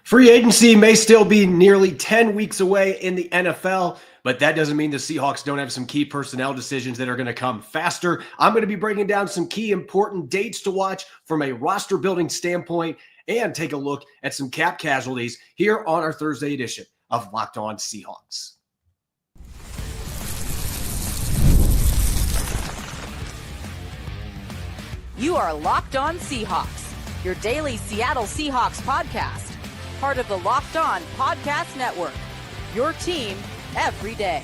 Free agency may still be nearly 10 weeks away in the NFL, but that doesn't mean the Seahawks don't have some key personnel decisions that are going to come faster. I'm going to be breaking down some key important dates to watch from a roster building standpoint and take a look at some cap casualties here on our Thursday edition of Locked On Seahawks. You are Locked On Seahawks, your daily Seattle Seahawks podcast. Part of the Locked On Podcast Network, your team every day.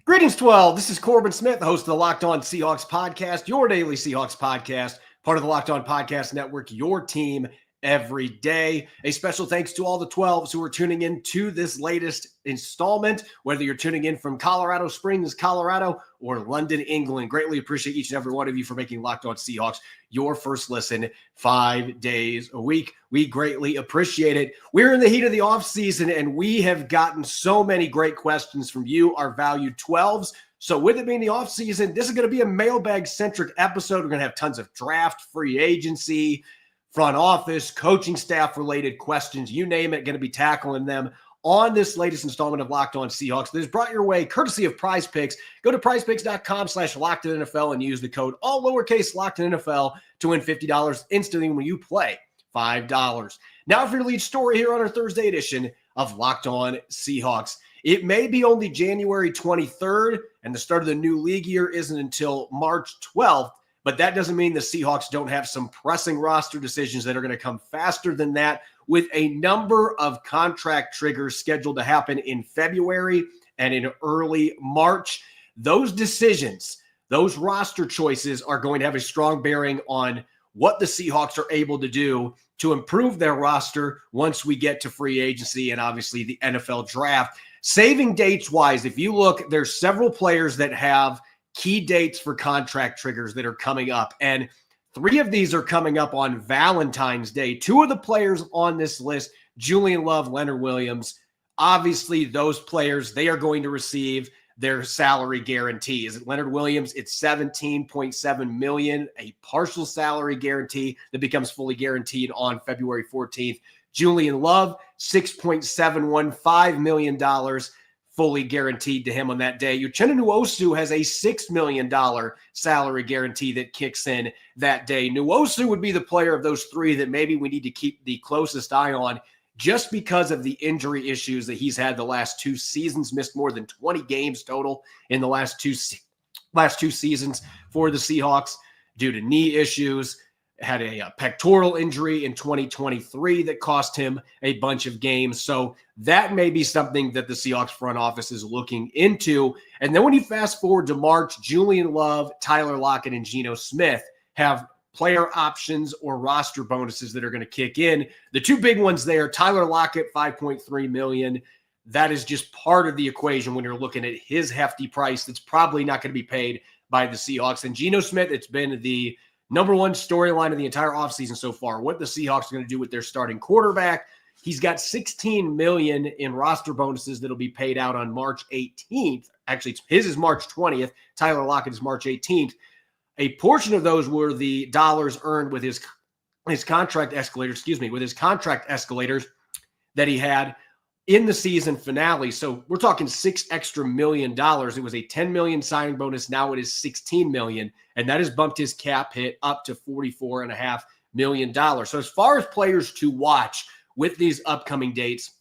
Greetings, 12. This is Corbin Smith, the host of the Locked On Seahawks podcast, your daily Seahawks podcast, part of the Locked On Podcast Network, your team every day. A special thanks to all the 12s who are tuning in to this latest installment, whether you're tuning in from Colorado Springs, Colorado, or London, England. Greatly appreciate each and every one of you for making Locked On Seahawks your first listen 5 days a week. We greatly appreciate it. We're in the heat of the offseason, and we have gotten so many great questions from you, our valued 12s. So with it being the offseason, this is going to be a mailbag-centric episode. We're going to have tons of draft, free agency, front office, coaching staff related questions, you name it, going to be tackling them on this latest installment of Locked On Seahawks that is brought your way courtesy of Prize Picks. Go to prizepicks.com/LockedInNFL and use the code all lowercase LockedInNFL to win $50 instantly when you play $5. Now for your lead story here on our Thursday edition of Locked On Seahawks. It may be only January 23rd, and the start of the new league year isn't until March 12th. But that doesn't mean the Seahawks don't have some pressing roster decisions that are going to come faster than that, with a number of contract triggers scheduled to happen in February and in early March. Those decisions, those roster choices are going to have a strong bearing on what the Seahawks are able to do to improve their roster once we get to free agency and obviously the NFL draft. Saving dates wise, if you look, there's several players that have key dates for contract triggers that are coming up. And 3 of these are coming up on Valentine's Day. 2 of the players on this list, Julian Love, Leonard Williams, obviously those players, they are going to receive their salary guarantees. Leonard Williams, it's $17.7 million, a partial salary guarantee that becomes fully guaranteed on February 14th. Julian Love, $6.715 million. Fully guaranteed to him on that day. Uchenna Nwosu has a $6 million salary guarantee that kicks in that day. Nwosu would be the player of those 3 that maybe we need to keep the closest eye on just because of the injury issues that he's had the last 2 seasons, missed more than 20 games total in the last two seasons for the Seahawks due to knee issues. Had a pectoral injury in 2023 that cost him a bunch of games. So that may be something that the Seahawks front office is looking into. And then when you fast forward to March, Julian Love, Tyler Lockett, and Geno Smith have player options or roster bonuses that are going to kick in. The 2 big ones there, Tyler Lockett, $5.3 million. That is just part of the equation when you're looking at his hefty price that's probably not going to be paid by the Seahawks. And Geno Smith, it's been the number one storyline of the entire offseason so far, what the Seahawks are going to do with their starting quarterback. He's got $16 million in roster bonuses that'll be paid out on March 18th. Actually, his is March 20th. Tyler Lockett is March 18th. A portion of those were the dollars earned with his contract escalators, with his contract escalators that he had in the season finale. So we're talking $6 extra million. It was a $10 million signing bonus. Now it is $16 million. And that has bumped his cap hit up to $44.5 million. So as far as players to watch with these upcoming dates,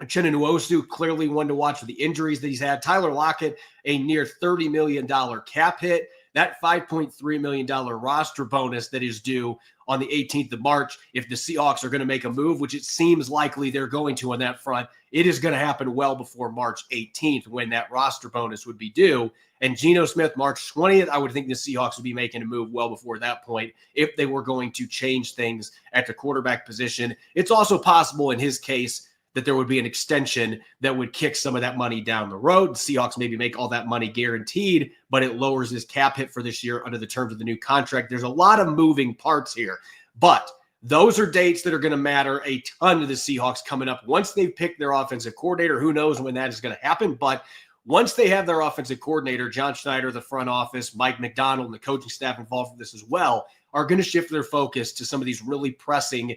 Uchenna Nwosu, clearly one to watch with the injuries that he's had. Tyler Lockett, a near $30 million cap hit. That $5.3 million roster bonus that is due on the 18th of March, if the Seahawks are going to make a move, which it seems likely they're going to on that front, it is going to happen well before March 18th when that roster bonus would be due. And Geno Smith, March 20th, I would think the Seahawks would be making a move well before that point if they were going to change things at the quarterback position. It's also possible in his case that there would be an extension that would kick some of that money down the road. The Seahawks maybe make all that money guaranteed, but it lowers his cap hit for this year under the terms of the new contract. There's a lot of moving parts here, but those are dates that are going to matter a ton to the Seahawks coming up. Once they've picked their offensive coordinator, who knows when that is going to happen, but once they have their offensive coordinator, John Schneider, the front office, Mike McDonald, and the coaching staff involved with this as well, are going to shift their focus to some of these really pressing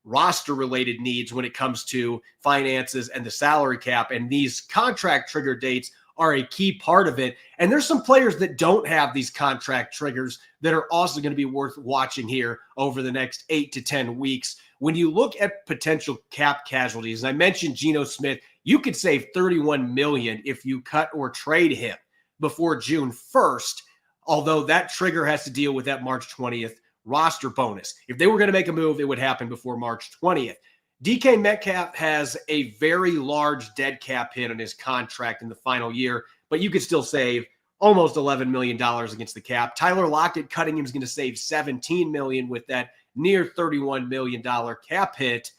roster-related needs when it comes to finances and the salary cap, and these contract trigger dates are a key part of it. And there's some players that don't have these contract triggers that are also going to be worth watching here over the next 8 to 10 weeks. When you look at potential cap casualties, and I mentioned Geno Smith, you could save $31 million if you cut or trade him before June 1st, although that trigger has to deal with that March 20th roster bonus. If they were going to make a move, it would happen before March 20th. DK Metcalf has a very large dead cap hit on his contract in the final year, but you could still save almost $11 million against the cap. Tyler Lockett cutting him is going to save $17 million with that near $31 million cap hit.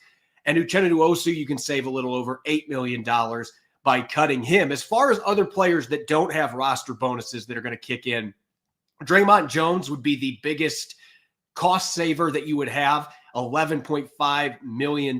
And Uchenna Nwosu, you can save a little over $8 million by cutting him. As far as other players that don't have roster bonuses that are going to kick in, Draymond Jones would be the biggest cost saver that you would have. $11.5 million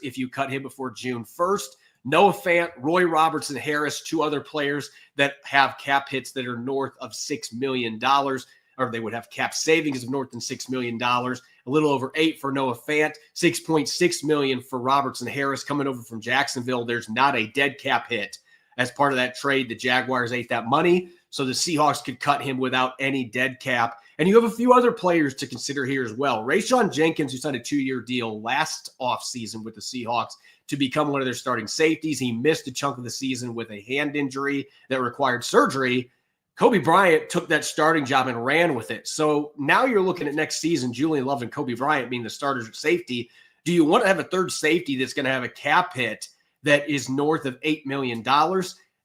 if you cut him before June 1st. Noah Fant, Roy Robertson Harris, two other players that have cap hits that are north of $6 million, or they would have cap savings of north than $6 million. A little over $8 million for Noah Fant, $6.6 million for Robertson Harris coming over from Jacksonville. There's not a dead cap hit. As part of that trade, the Jaguars ate that money, so the Seahawks could cut him without any dead cap. And you have a few other players to consider here as well. Rayshon Jenkins, who signed a 2-year deal last offseason with the Seahawks to become one of their starting safeties. He missed a chunk of the season with a hand injury that required surgery. Kobe Bryant took that starting job and ran with it. So now you're looking at next season, Julian Love and Kobe Bryant being the starters at safety. Do you want to have a third safety that's going to have a cap hit that is north of $8 million?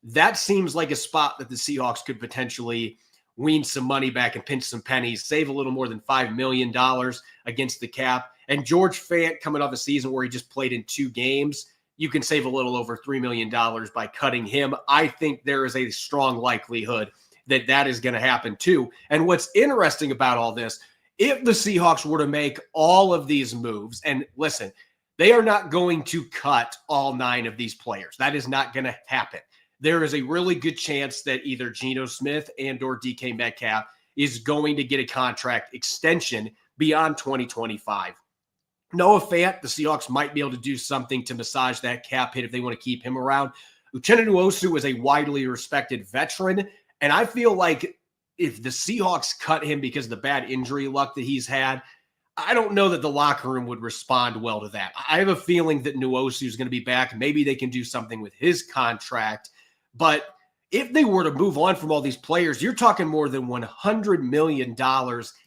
That seems like a spot that the Seahawks could potentially wean some money back and pinch some pennies, save a little more than $5 million against the cap. And George Fant, coming off a season where he just played in 2 games, you can save a little over $3 million by cutting him. I think there is a strong likelihood that that is going to happen too. And what's interesting about all this, if the Seahawks were to make all of these moves, and listen, they are not going to cut all 9 of these players. That is not going to happen. There is a really good chance that either Geno Smith and or DK Metcalf is going to get a contract extension beyond 2025. Noah Fant, the Seahawks might be able to do something to massage that cap hit if they want to keep him around. Uchenna Nwosu is a widely respected veteran, and I feel like if the Seahawks cut him because of the bad injury luck that he's had, I don't know that the locker room would respond well to that. I have a feeling that Nwosu is going to be back. Maybe they can do something with his contract. But if they were to move on from all these players, you're talking more than $100 million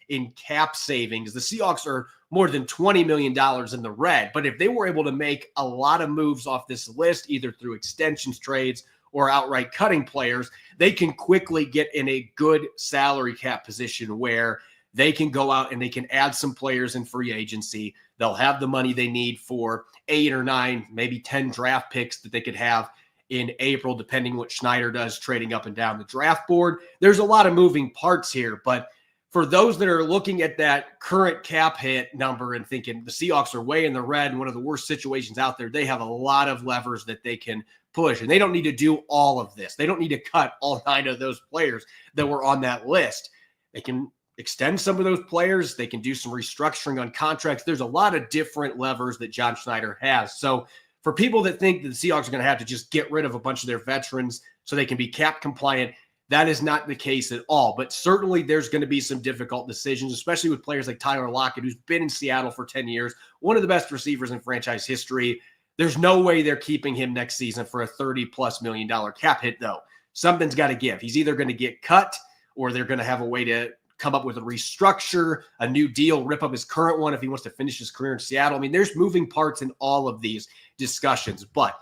in cap savings. The Seahawks are more than $20 million in the red. But if they were able to make a lot of moves off this list, either through extensions, trades, or outright cutting players, they can quickly get in a good salary cap position where they can go out and they can add some players in free agency. They'll have the money they need for 8 or 9, maybe 10 draft picks that they could have in April, depending what Schneider does, trading up and down the draft board. There's a lot of moving parts here, but for those that are looking at that current cap hit number and thinking the Seahawks are way in the red and one of the worst situations out there, they have a lot of levers that they can push, and they don't need to do all of this. They don't need to cut all 9 of those players that were on that list. They can extend some of those players. They can do some restructuring on contracts. There's a lot of different levers that John Schneider has. So for people that think that the Seahawks are going to have to just get rid of a bunch of their veterans so they can be cap compliant, that is not the case at all. But certainly there's going to be some difficult decisions, especially with players like Tyler Lockett, who's been in Seattle for 10 years, one of the best receivers in franchise history. There's no way they're keeping him next season for a $30+ million cap hit, though. Something's got to give. He's either going to get cut or they're going to have a way to come up with a restructure, a new deal, rip up his current one if he wants to finish his career in Seattle. I mean, there's moving parts in all of these discussions, but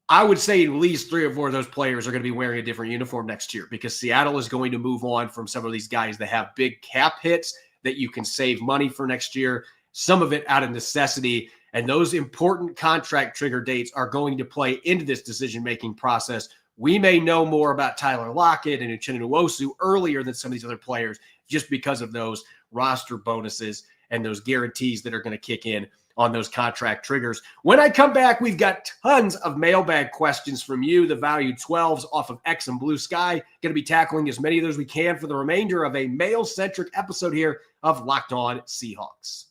I would say at least 3 or 4 of those players are going to be wearing a different uniform next year because Seattle is going to move on from some of these guys that have big cap hits that you can save money for next year, some of it out of necessity. And those important contract trigger dates are going to play into this decision-making process. We may know more about Tyler Lockett and Uchenna Nwosu earlier than some of these other players just because of those roster bonuses and those guarantees that are going to kick in on those contract triggers. When I come back, we've got tons of mailbag questions from you, the value 12s off of X and Blue Sky. Going to be tackling as many of those we can for the remainder of a mail-centric episode here of Locked On Seahawks.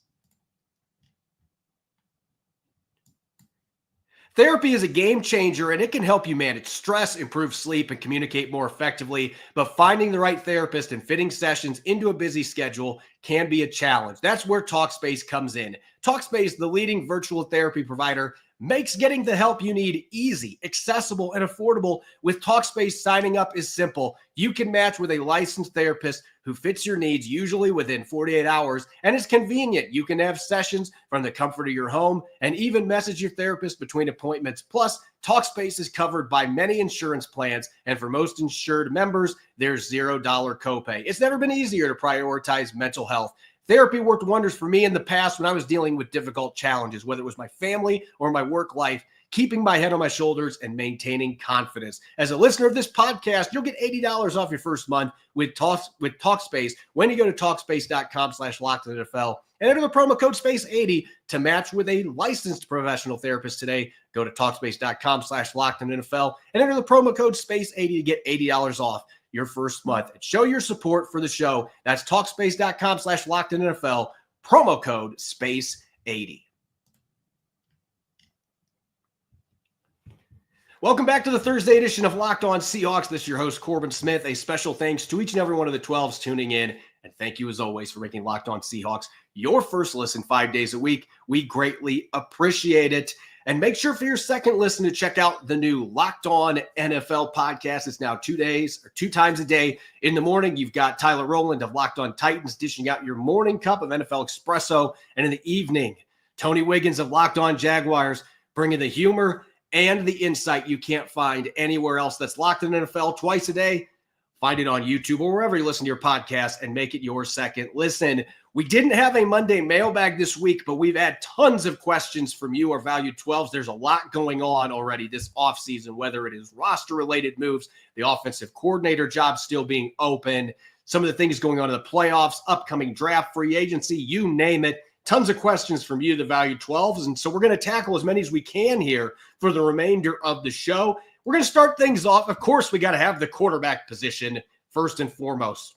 Therapy is a game changer, and it can help you manage stress, improve sleep, and communicate more effectively. But finding the right therapist and fitting sessions into a busy schedule can be a challenge. That's where Talkspace comes in. Talkspace, the leading virtual therapy provider, makes getting the help you need easy, accessible, and affordable. With Talkspace, signing up is simple. You can match with a licensed therapist who fits your needs, usually within 48 hours, and it's convenient. You can have sessions from the comfort of your home and even message your therapist between appointments. Plus, Talkspace is covered by many insurance plans, and for most insured members, there's $0 copay. It's never been easier to prioritize mental health. Therapy worked wonders for me in the past when I was dealing with difficult challenges, whether it was my family or my work life, keeping my head on my shoulders and maintaining confidence. As a listener of this podcast, you'll get $80 off your first month with Talkspace when you go to Talkspace.com/LockedOnNFL and enter the promo code SPACE80 to match with a licensed professional therapist today. Go to Talkspace.com/LockedOnNFL and enter the promo code SPACE80 to get $80 off your first month and show your support for the show. That's Talkspace.com/LockedOnNFL, promo code SPACE80. Welcome back to the Thursday edition of Locked On Seahawks. This is your host, Corbin Smith. A special thanks to each and every one of the 12s tuning in. And thank you, as always, for making Locked On Seahawks your first listen 5 days a week. We greatly appreciate it. And make sure for your second listen to check out the new Locked On NFL podcast. It's now 2 times a day. In the morning, you've got Tyler Rowland of Locked On Titans dishing out your morning cup of NFL espresso. And in the evening, Tony Wiggins of Locked On Jaguars bringing the humor and the insight you can't find anywhere else. That's Locked On NFL twice a day. Find it on YouTube or wherever you listen to your podcast and make it your second listen. We didn't have a Monday mailbag this week, but we've had tons of questions from you, our valued 12s. There's a lot going on already this offseason, whether it is roster-related moves, the offensive coordinator job still being open, some of the things going on in the playoffs, upcoming draft, free agency, you name it. Tons of questions from you, the valued 12s. And so we're going to tackle as many as we can here for the remainder of the show. We're going to start things off. Of course, we got to have the quarterback position first and foremost.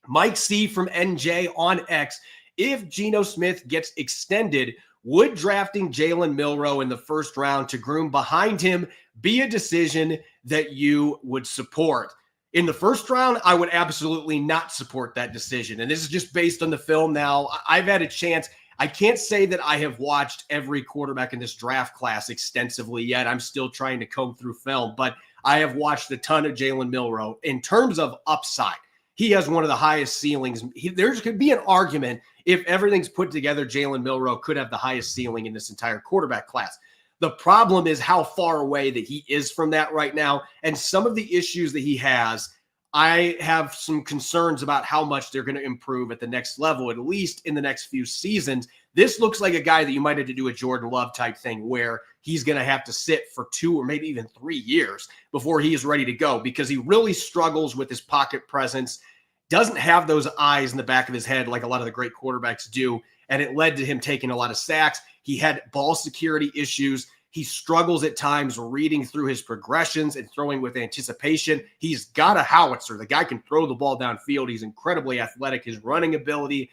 Mike C. from NJ on X. If Geno Smith gets extended, would drafting Jalen Milroe in the first round to groom behind him be a decision that you would support? In the first round, I would absolutely not support that decision. And this is just based on the film now. I've had a chance. I can't say that I have watched every quarterback in this draft class extensively yet. I'm still trying to comb through film, but I have watched a ton of Jalen Milroe. In terms of upside, he has one of the highest ceilings. There could be an argument if everything's put together, Jalen Milroe could have the highest ceiling in this entire quarterback class. The problem is how far away that he is from that right now. And some of the issues that he has, I have some concerns about how much they're going to improve at the next level, at least in the next few seasons. This looks like a guy that you might have to do a Jordan Love type thing where he's going to have to sit for 2 or maybe even 3 years before he is ready to go, because he really struggles with his pocket presence, doesn't have those eyes in the back of his head like a lot of the great quarterbacks do, and it led to him taking a lot of sacks. He had ball security issues. He struggles at times reading through his progressions and throwing with anticipation. He's got a howitzer. The guy can throw the ball downfield. He's incredibly athletic. His running ability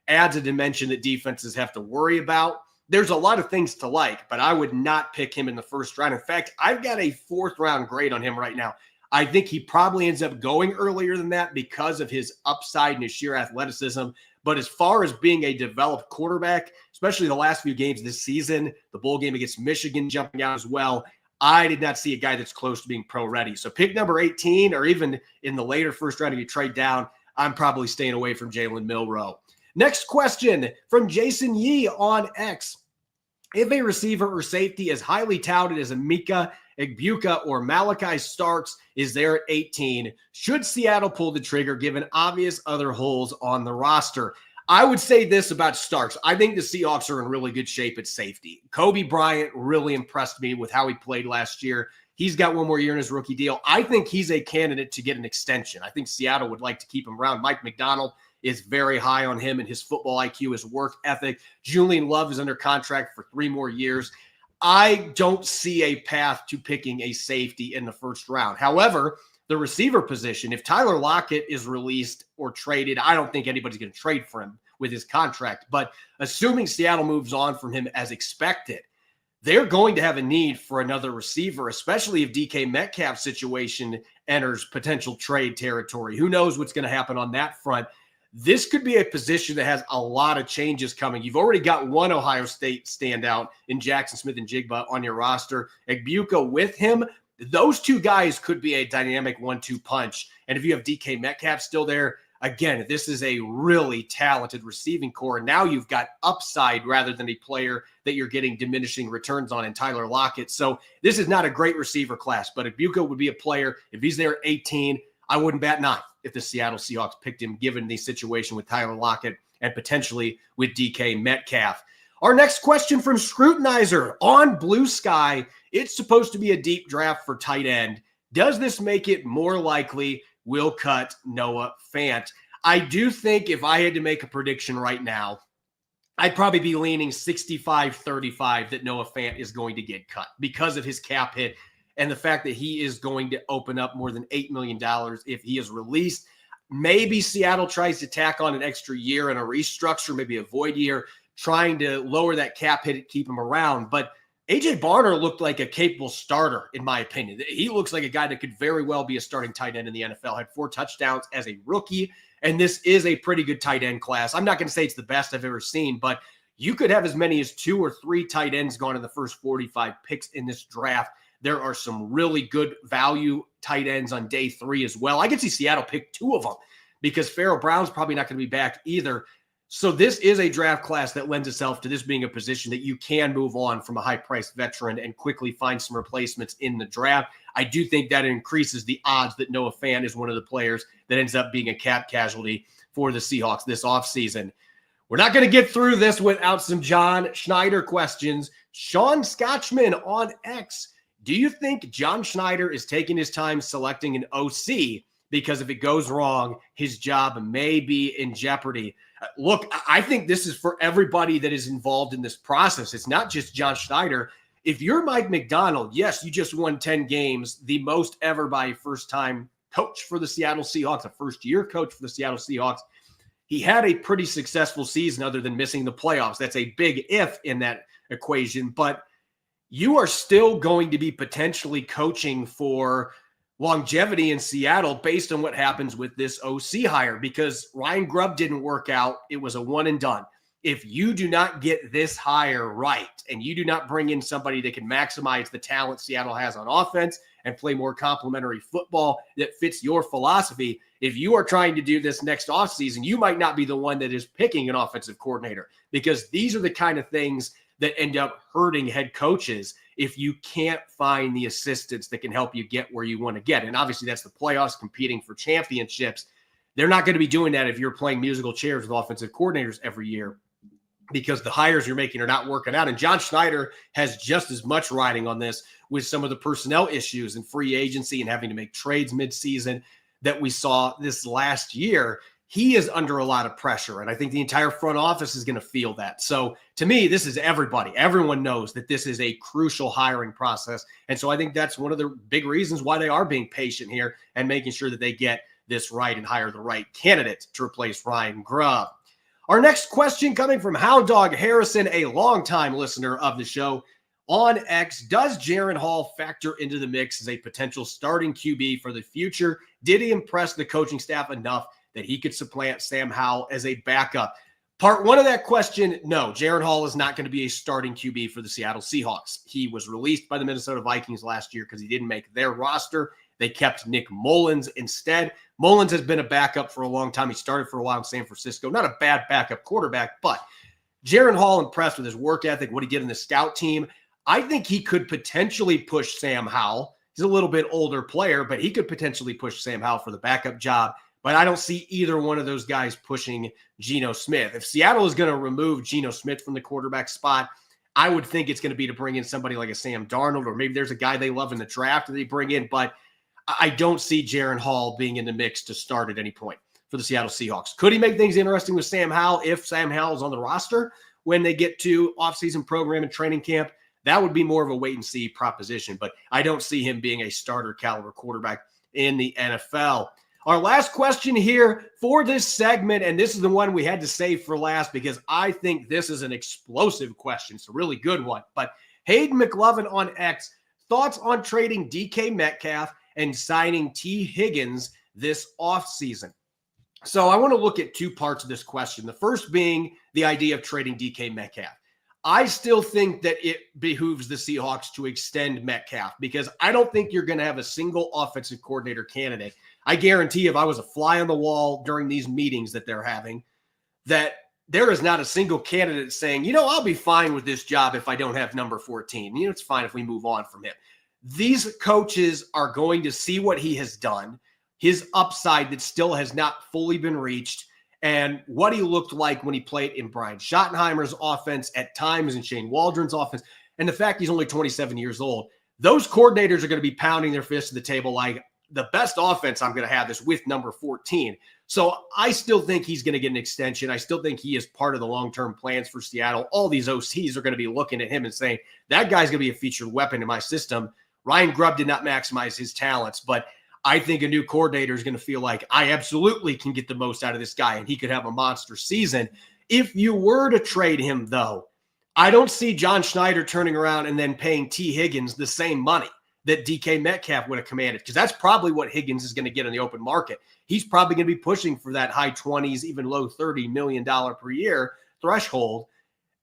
adds a dimension that defenses have to worry about. There's a lot of things to like, but I would not pick him in the first round. In fact, I've got a 4th round grade on him right now. I think he probably ends up going earlier than that because of his upside and his sheer athleticism. But as far as being a developed quarterback, especially the last few games this season, the bowl game against Michigan jumping out as well, I did not see a guy that's close to being pro ready. So pick number 18, or even in the later first round, if you trade down, I'm probably staying away from Jalen Milroe. Next question from Jason Yee on X. If a receiver or safety as highly touted as Emeka Egbuka or Malachi Starks is there at 18, should Seattle pull the trigger given obvious other holes on the roster? I would say this about Starks. I think the Seahawks are in really good shape at safety. Kobe Bryant really impressed me with how he played last year. He's got 1 more year in his rookie deal. I think he's a candidate to get an extension. I think Seattle would like to keep him around. Mike McDonald is very high on him and his football IQ, his work ethic. Julian Love is under contract for 3 more years. I don't see a path to picking a safety in the first round. However, the receiver position, if Tyler Lockett is released or traded, I don't think anybody's going to trade for him with his contract. But assuming Seattle moves on from him as expected, they're going to have a need for another receiver, especially if DK Metcalf's situation enters potential trade territory. Who knows what's going to happen on that front? This could be a position that has a lot of changes coming. You've already got one Ohio State standout in Jackson Smith-Njigba on your roster. Egbuka with him, those two guys could be a dynamic 1-2 punch. And if you have DK Metcalf still there, again, this is a really talented receiving core. And now you've got upside rather than a player that you're getting diminishing returns on in Tyler Lockett. So this is not a great receiver class, but Egbuka would be a player. If he's there at 18, I wouldn't bat an eye if the Seattle Seahawks picked him, given the situation with Tyler Lockett and potentially with DK Metcalf. Our next question from Scrutinizer on Blue Sky. It's supposed to be a deep draft for tight end. Does this make it more likely we'll cut Noah Fant? I do think if I had to make a prediction right now, I'd probably be leaning 65-35 that Noah Fant is going to get cut because of his cap hit and the fact that he is going to open up more than $8 million if he is released. Maybe Seattle tries to tack on an extra year and a restructure, maybe a void year, trying to lower that cap hit and keep him around. But A.J. Barner looked like a capable starter, in my opinion. He looks like a guy that could very well be a starting tight end in the NFL. Had 4 touchdowns as a rookie, and this is a pretty good tight end class. I'm not going to say it's the best I've ever seen, but you could have as many as 2 or 3 tight ends gone in the first 45 picks in this draft. There are some really good value tight ends on day 3 as well. I could see Seattle pick 2 of them because Farrell Brown's probably not going to be back either. So this is a draft class that lends itself to this being a position that you can move on from a high-priced veteran and quickly find some replacements in the draft. I do think that increases the odds that Noah Fant is one of the players that ends up being a cap casualty for the Seahawks this offseason. We're not going to get through this without some John Schneider questions. Sean Scotchman on X. Do you think John Schneider is taking his time selecting an OC because if it goes wrong, his job may be in jeopardy? Look, I think this is for everybody that is involved in this process. It's not just John Schneider. If you're Mike McDonald, yes, you just won 10 games, the most ever by a first-time coach for the Seattle Seahawks, a first-year coach for the Seattle Seahawks. He had a pretty successful season other than missing the playoffs. That's a big if in that equation, but you are still going to be potentially coaching for longevity in Seattle based on what happens with this OC hire because Ryan Grubb didn't work out. It was a one and done. If you do not get this hire right and you do not bring in somebody that can maximize the talent Seattle has on offense and play more complementary football that fits your philosophy, if you are trying to do this next offseason, you might not be the one that is picking an offensive coordinator because these are the kind of things that end up hurting head coaches if you can't find the assistants that can help you get where you want to get. And obviously that's the playoffs, competing for championships. They're not going to be doing that if you're playing musical chairs with offensive coordinators every year because the hires you're making are not working out. And John Schneider has just as much riding on this with some of the personnel issues and free agency and having to make trades midseason that we saw this last year. He is under a lot of pressure, and I think the entire front office is going to feel that. So to me, this is everybody. Everyone knows that this is a crucial hiring process, and so I think that's one of the big reasons why they are being patient here and making sure that they get this right and hire the right candidate to replace Ryan Grubb. Our next question coming from Hound Dog Harrison, a longtime listener of the show on X. Does Jaren Hall factor into the mix as a potential starting QB for the future? Did he impress the coaching staff enough that he could supplant Sam Howell as a backup? Part 1 of that question, no. Jaren Hall is not going to be a starting QB for the Seattle Seahawks. He was released by the Minnesota Vikings last year because he didn't make their roster. They kept Nick Mullins instead. Mullins has been a backup for a long time. He started for a while in San Francisco. Not a bad backup quarterback, but Jaren Hall impressed with his work ethic, what he did in the scout team. I think he could potentially push Sam Howell. He's a little bit older player, but he could potentially push Sam Howell for the backup job. But I don't see either one of those guys pushing Geno Smith. If Seattle is going to remove Geno Smith from the quarterback spot, I would think it's going to be to bring in somebody like a Sam Darnold, or maybe there's a guy they love in the draft that they bring in. But I don't see Jaren Hall being in the mix to start at any point for the Seattle Seahawks. Could he make things interesting with Sam Howell if Sam Howell is on the roster when they get to offseason program and training camp? That would be more of a wait-and-see proposition. But I don't see him being a starter caliber quarterback in the NFL. Our last question here for this segment, and this is the one we had to save for last because I think this is an explosive question. It's a really good one. But Hayden McLovin on X, thoughts on trading DK Metcalf and signing T. Higgins this offseason? So I want to look at two parts of this question. The first being the idea of trading DK Metcalf. I still think that it behooves the Seahawks to extend Metcalf because I don't think you're going to have a single offensive coordinator candidate. I guarantee if I was a fly on the wall during these meetings that they're having, that there is not a single candidate saying, I'll be fine with this job if I don't have number 14. It's fine if we move on from him. These coaches are going to see what he has done, his upside that still has not fully been reached, and what he looked like when he played in Brian Schottenheimer's offense at times and Shane Waldron's offense, and the fact he's only 27 years old. Those coordinators are going to be pounding their fists to the table like, the best offense I'm going to have is with number 14. So I still think he's going to get an extension. I still think he is part of the long-term plans for Seattle. All these OCs are going to be looking at him and saying, that guy's going to be a featured weapon in my system. Ryan Grubb did not maximize his talents, but I think a new coordinator is going to feel like I absolutely can get the most out of this guy and he could have a monster season. If you were to trade him, though, I don't see John Schneider turning around and then paying T. Higgins the same money that DK Metcalf would have commanded, because that's probably what Higgins is going to get in the open market. He's probably going to be pushing for that high 20s, even low $30 million per year threshold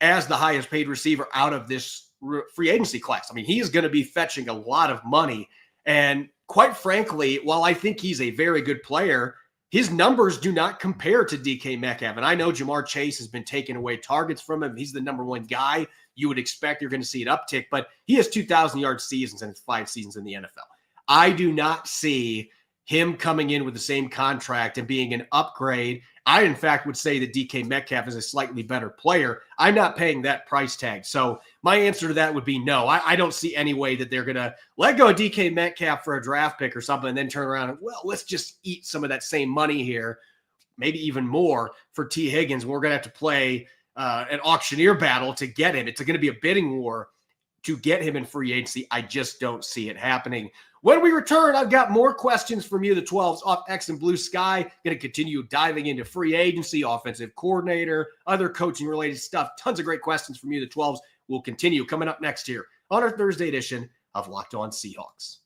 as the highest paid receiver out of this free agency class. I mean, he is going to be fetching a lot of money. And quite frankly, while I think he's a very good player, his numbers do not compare to DK Metcalf. And I know Jamar Chase has been taking away targets from him. He's the number one guy. You would expect you're going to see an uptick, but he has 2,000-yard seasons in his 5 seasons in the NFL. I do not see him coming in with the same contract and being an upgrade. I, in fact, would say that DK Metcalf is a slightly better player. I'm not paying that price tag. So my answer to that would be no. I don't see any way that they're going to let go of DK Metcalf for a draft pick or something and then turn around and, let's just eat some of that same money here, maybe even more for T. Higgins. We're going to have to play an auctioneer battle to get him. It's going to be a bidding war to get him in free agency. I just don't see it happening. When we return, I've got more questions from you, the 12s off X and Blue Sky. Going to continue diving into free agency, offensive coordinator, other coaching related stuff. Tons of great questions from you, the 12s. Will continue coming up next here on our Thursday edition of Locked On Seahawks.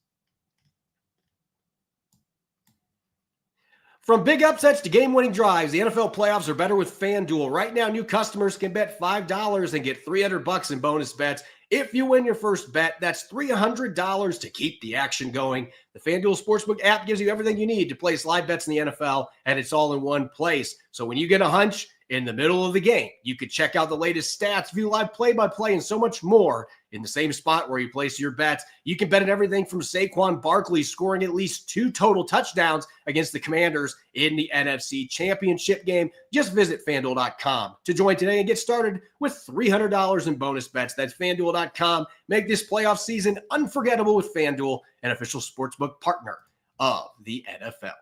From big upsets to game-winning drives, the NFL playoffs are better with FanDuel. Right now, new customers can bet $5 and get $300 in bonus bets. If you win your first bet, that's $300 to keep the action going. The FanDuel Sportsbook app gives you everything you need to place live bets in the NFL, and it's all in one place. So when you get a hunch in the middle of the game, you could check out the latest stats, view live play-by-play, and so much more in the same spot where you place your bets. You can bet on everything from Saquon Barkley scoring at least 2 total touchdowns against the Commanders in the NFC Championship game. Just visit FanDuel.com to join today and get started with $300 in bonus bets. That's FanDuel.com. Make this playoff season unforgettable with FanDuel, an official sportsbook partner of the NFL.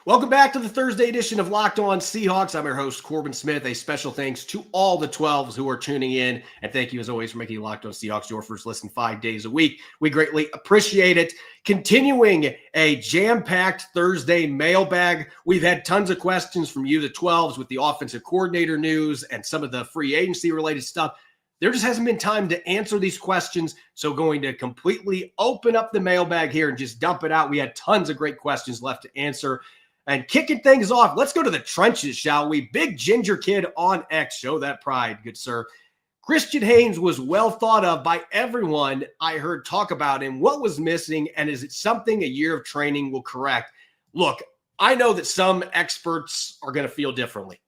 Welcome back to the Thursday edition of Locked On Seahawks. I'm your host, Corbin Smith. A special thanks to all the 12s who are tuning in. And thank you, as always, for making Locked On Seahawks your first listen 5 days a week. We greatly appreciate it. Continuing a jam-packed Thursday mailbag. We've had tons of questions from you, the 12s, with the offensive coordinator news and some of the free agency-related stuff. There just hasn't been time to answer these questions, so going to completely open up the mailbag here and just dump it out. We had tons of great questions left to answer. And kicking things off, let's go to the trenches, shall we? Big Ginger Kid on X. Show that pride, good sir. Christian Haynes was well thought of by everyone I heard talk about him. What was missing, and is it something a year of training will correct? Look, I know that some experts are going to feel differently,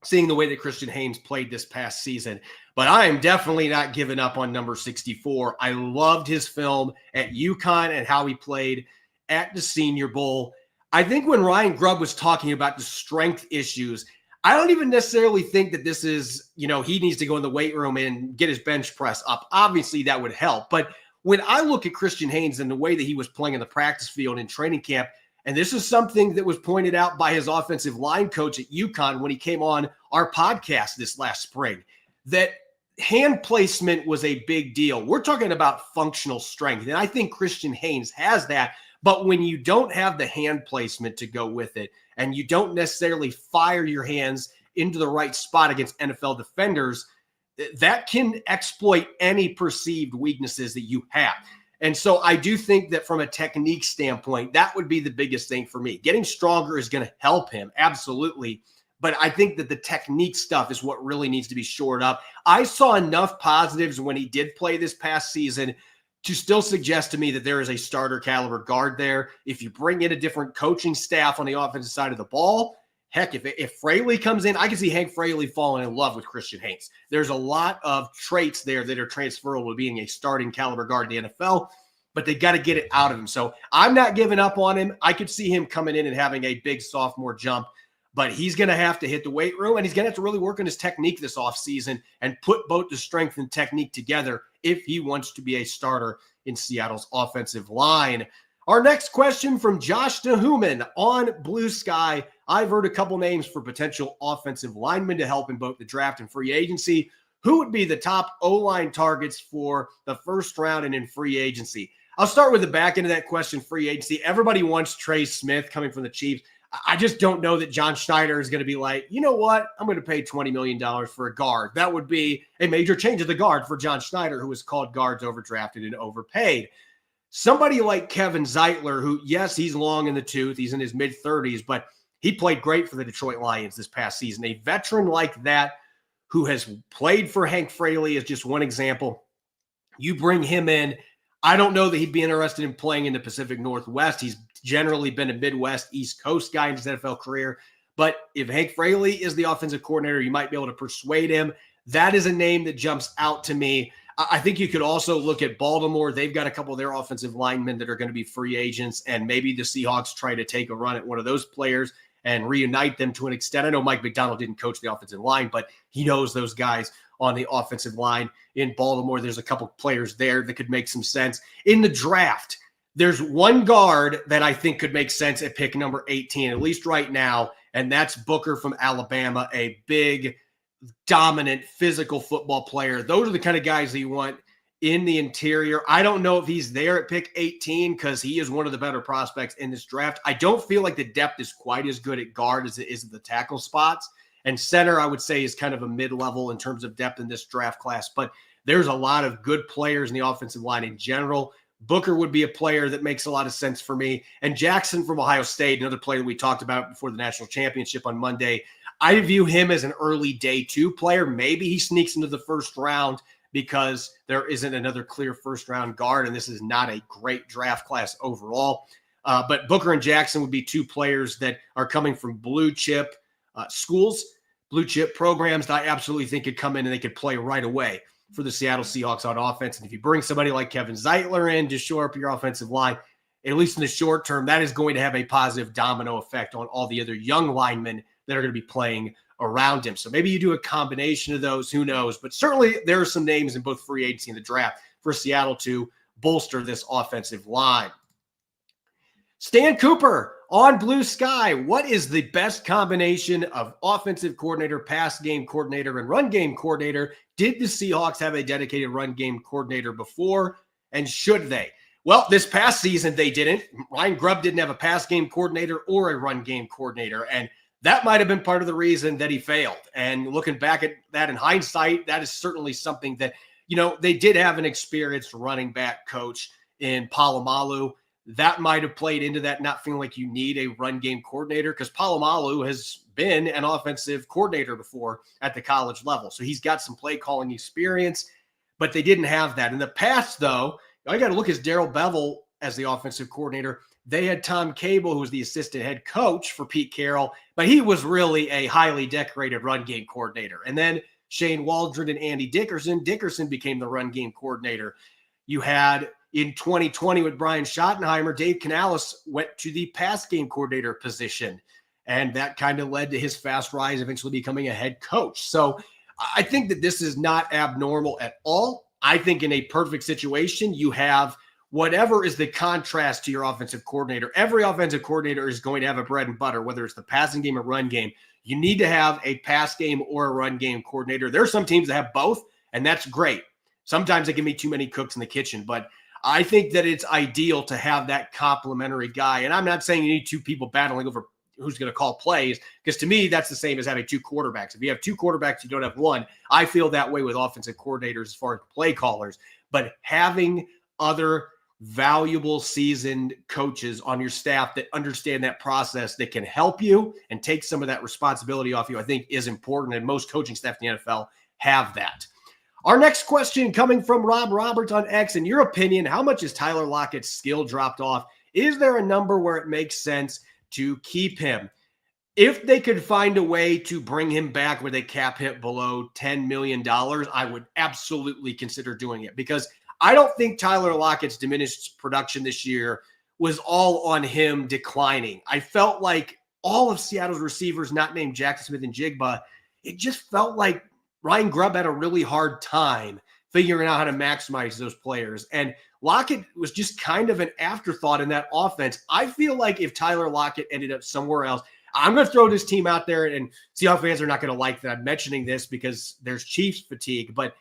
seeing the way that Christian Haynes played this past season. But I am definitely not giving up on number 64. I loved his film at UConn and how he played at the Senior Bowl. I think when Ryan Grubb was talking about the strength issues, I don't even necessarily think that this is, he needs to go in the weight room and get his bench press up. Obviously, that would help. But when I look at Christian Haynes and the way that he was playing in the practice field in training camp, and this is something that was pointed out by his offensive line coach at UConn when he came on our podcast this last spring, that hand placement was a big deal. We're talking about functional strength, and I think Christian Haynes has that. But when you don't have the hand placement to go with it, and you don't necessarily fire your hands into the right spot against NFL defenders, that can exploit any perceived weaknesses that you have. And so I do think that from a technique standpoint, that would be the biggest thing for me. Getting stronger is going to help him, absolutely. But I think that the technique stuff is what really needs to be shored up. I saw enough positives when he did play this past season to still suggest to me that there is a starter caliber guard there. If you bring in a different coaching staff on the offensive side of the ball, heck, if Fraley comes in, I can see Hank Fraley falling in love with Christian Haynes. There's a lot of traits there that are transferable to being a starting caliber guard in the NFL, but they got to get it out of him. So I'm not giving up on him. I could see him coming in and having a big sophomore jump, but he's going to have to hit the weight room, and he's going to have to really work on his technique this offseason and put both the strength and technique together if he wants to be a starter in Seattle's offensive line. Our next question from Josh DeHuman on Blue Sky. I've heard a couple names for potential offensive linemen to help in both the draft and free agency. Who would be the top O-line targets for the first round and in free agency? I'll start with the back end of that question, free agency. Everybody wants Trey Smith coming from the Chiefs. I just don't know that John Schneider is going to be like, you know what? I'm going to pay $20 million for a guard. That would be a major change of the guard for John Schneider, who has called guards overdrafted and overpaid. Somebody like Kevin Zeitler, who, yes, he's long in the tooth. He's in his mid-30s, but he played great for the Detroit Lions this past season. A veteran like that who has played for Hank Fraley is just one example. You bring him in. I don't know that he'd be interested in playing in the Pacific Northwest. He's generally been a Midwest, East Coast guy in his NFL career. But if Hank Fraley is the offensive coordinator, you might be able to persuade him. That is a name that jumps out to me. I think you could also look at Baltimore. They've got a couple of their offensive linemen that are going to be free agents, and maybe the Seahawks try to take a run at one of those players and reunite them to an extent. I know Mike McDonald didn't coach the offensive line, but he knows those guys on the offensive line in Baltimore. There's a couple players there that could make some sense. In the draft, there's one guard that I think could make sense at pick number 18, at least right now, and that's Booker from Alabama, a big, dominant, physical football player. Those are the kind of guys that you want in the interior. I don't know if he's there at pick 18 because he is one of the better prospects in this draft. I don't feel like the depth is quite as good at guard as it is at the tackle spots. And center, I would say, is kind of a mid-level in terms of depth in this draft class. But there's a lot of good players in the offensive line in general. Booker would be a player that makes a lot of sense for me. And Jackson from Ohio State, another player that we talked about before the national championship on Monday, I view him as an early day 2 player. Maybe he sneaks into the first round because there isn't another clear first-round guard, and this is not a great draft class overall. But Booker and Jackson would be 2 players that are coming from blue-chip schools, blue-chip programs that I absolutely think could come in and they could play right away for the Seattle Seahawks on offense. And if you bring somebody like Kevin Zeitler in to shore up your offensive line, at least in the short term, that is going to have a positive domino effect on all the other young linemen that are going to be playing around him. So maybe you do a combination of those, who knows? But certainly there are some names in both free agency and the draft for Seattle to bolster this offensive line. Stan Cooper on Blue Sky. What is the best combination of offensive coordinator, pass game coordinator, and run game coordinator? Did the Seahawks have a dedicated run game coordinator before, and should they? Well, this past season, they didn't. Ryan Grubb didn't have a pass game coordinator or a run game coordinator, and that might have been part of the reason that he failed. And looking back at that in hindsight, that is certainly something that, they did have an experienced running back coach in Polamalu. That might have played into that, not feeling like you need a run game coordinator, because Polamalu has been an offensive coordinator before at the college level. So he's got some play calling experience, but they didn't have that. In the past, though, all you got to look at Darrell Bevell as the offensive coordinator. They had Tom Cable, who was the assistant head coach for Pete Carroll, but he was really a highly decorated run game coordinator. And then Shane Waldron and Andy Dickerson. Dickerson became the run game coordinator. You had in 2020 with Brian Schottenheimer, Dave Canales went to the pass game coordinator position, and that kind of led to his fast rise, eventually becoming a head coach. So I think that this is not abnormal at all. I think in a perfect situation, you have whatever is the contrast to your offensive coordinator. Every offensive coordinator is going to have a bread and butter, whether it's the passing game or run game. You need to have a pass game or a run game coordinator. There are some teams that have both, and that's great. Sometimes it can be too many cooks in the kitchen, but I think that it's ideal to have that complementary guy. And I'm not saying you need two people battling over who's going to call plays, because to me, that's the same as having two quarterbacks. If you have two quarterbacks, you don't have one. I feel that way with offensive coordinators as far as play callers. But having other valuable seasoned coaches on your staff that understand that process, that can help you and take some of that responsibility off you, I think is important. And most coaching staff in the NFL have that. Our next question coming from Rob Roberts on X. In your opinion, how much is Tyler Lockett's skill dropped off? Is there a number where it makes sense to keep him? If they could find a way to bring him back where they cap hit below $10 million, I would absolutely consider doing it, because I don't think Tyler Lockett's diminished production this year was all on him declining. I felt like all of Seattle's receivers, not named Jackson Smith and Jigba, it just felt like Ryan Grubb had a really hard time figuring out how to maximize those players. And Lockett was just kind of an afterthought in that offense. I feel like if Tyler Lockett ended up somewhere else, I'm going to throw this team out there, and Seahawks fans are not going to like that I'm mentioning this because there's Chiefs fatigue, but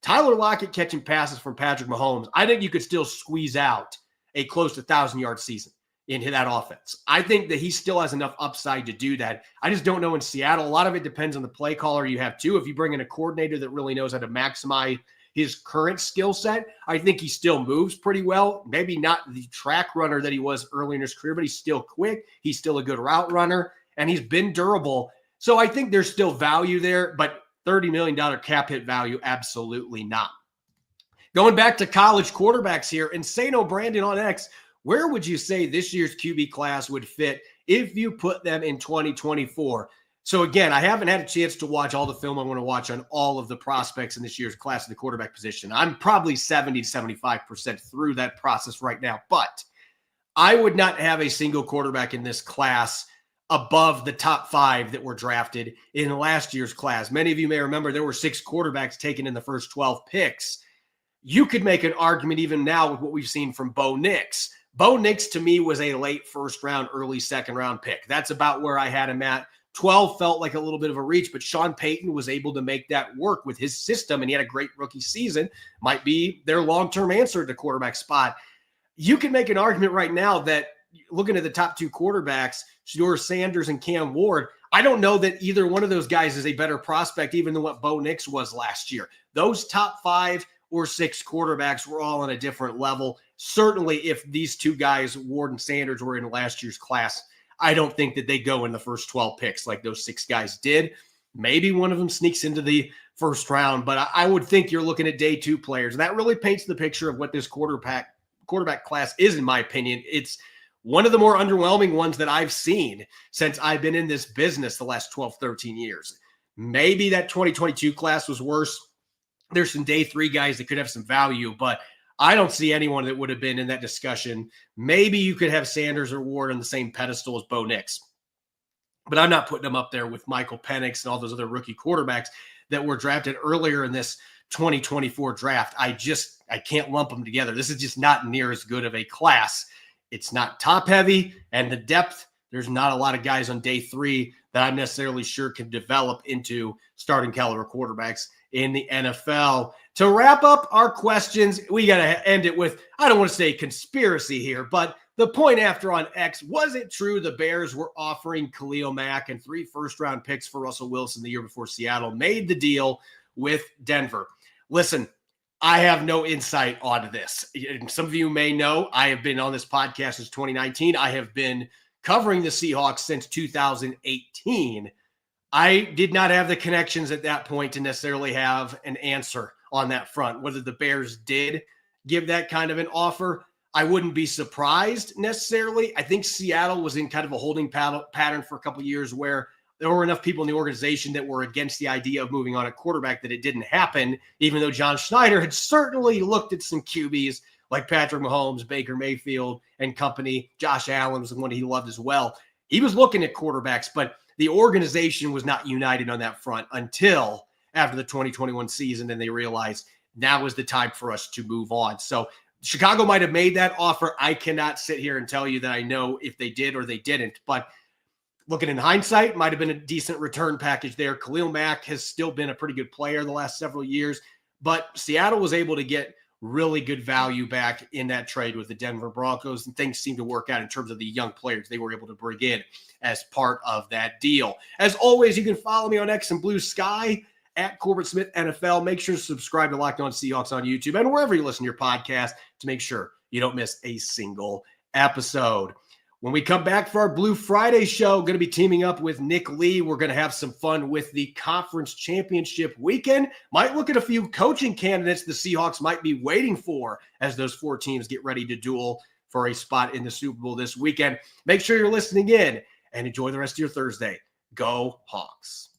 Tyler Lockett catching passes from Patrick Mahomes, I think you could still squeeze out a close to 1,000-yard season into that offense. I think that he still has enough upside to do that. I just don't know in Seattle. A lot of it depends on the play caller you have too. If you bring in a coordinator that really knows how to maximize his current skill set, I think he still moves pretty well. Maybe not the track runner that he was early in his career, but he's still quick. He's still a good route runner, and he's been durable. So I think there's still value there, but $30 million cap hit value, absolutely not. Going back to college quarterbacks here, Insano Brandon on X, where would you say this year's QB class would fit if you put them in 2024? So again, I haven't had a chance to watch all the film I want to watch on all of the prospects in this year's class of the quarterback position. I'm probably 70 to 75% through that process right now, but I would not have a single quarterback in this class above the top 5 that were drafted in last year's class. Many of you may remember there were 6 quarterbacks taken in the first 12 picks. You could make an argument even now with what we've seen from Bo Nix. Bo Nix to me was a late first round, early second round pick. That's about where I had him at. 12 felt like a little bit of a reach, but Sean Payton was able to make that work with his system, and he had a great rookie season. Might be their long-term answer to quarterback spot. You can make an argument right now that looking at the top 2 quarterbacks, Shedeur Sanders and Cam Ward, I don't know that either one of those guys is a better prospect even than what Bo Nix was last year. Those top 5 or 6 quarterbacks were all on a different level. Certainly if these 2 guys, Ward and Sanders, were in last year's class, I don't think that they go in the first 12 picks like those 6 guys did. Maybe one of them sneaks into the first round, but I would think you're looking at day 2 players. And that really paints the picture of what this quarterback class is, in my opinion. It's one of the more underwhelming ones that I've seen since I've been in this business the last 12, 13 years. Maybe that 2022 class was worse. There's some day 3 guys that could have some value, but I don't see anyone that would have been in that discussion. Maybe you could have Sanders or Ward on the same pedestal as Bo Nix, but I'm not putting them up there with Michael Penix and all those other rookie quarterbacks that were drafted earlier in this 2024 draft. I can't lump them together. This is just not near as good of a class. It's not top heavy, and the depth, there's not a lot of guys on day 3 that I'm necessarily sure can develop into starting caliber quarterbacks in the NFL. To wrap up our questions, we got to end it with, I don't want to say conspiracy here, but the point after on X, was it true the Bears were offering Khalil Mack and 3 first-round picks for Russell Wilson the year before Seattle made the deal with Denver? Listen, I have no insight onto this. Some of you may know I have been on this podcast since 2019. I have been covering the Seahawks since 2018. I did not have the connections at that point to necessarily have an answer on that front. Whether the Bears did give that kind of an offer, I wouldn't be surprised necessarily. I think Seattle was in kind of a holding pattern for a couple of years where there were enough people in the organization that were against the idea of moving on a quarterback that it didn't happen, even though John Schneider had certainly looked at some QBs like Patrick Mahomes, Baker Mayfield and company. Josh Allen was the one he loved as well. He was looking at quarterbacks, but the organization was not united on that front until after the 2021 season, and they realized now is the time for us to move on. So Chicago might have made that offer. I cannot sit here and tell you that I know if they did or they didn't, but looking in hindsight, might have been a decent return package there. Khalil Mack has still been a pretty good player the last several years. But Seattle was able to get really good value back in that trade with the Denver Broncos, and things seemed to work out in terms of the young players they were able to bring in as part of that deal. As always, you can follow me on X and Blue Sky at Corbin Smith NFL. Make sure to subscribe to Locked On Seahawks on YouTube and wherever you listen to your podcast to make sure you don't miss a single episode. When we come back for our Blue Friday show, going to be teaming up with Nick Lee. We're going to have some fun with the conference championship weekend. Might look at a few coaching candidates the Seahawks might be waiting for as those 4 teams get ready to duel for a spot in the Super Bowl this weekend. Make sure you're listening in and enjoy the rest of your Thursday. Go Hawks.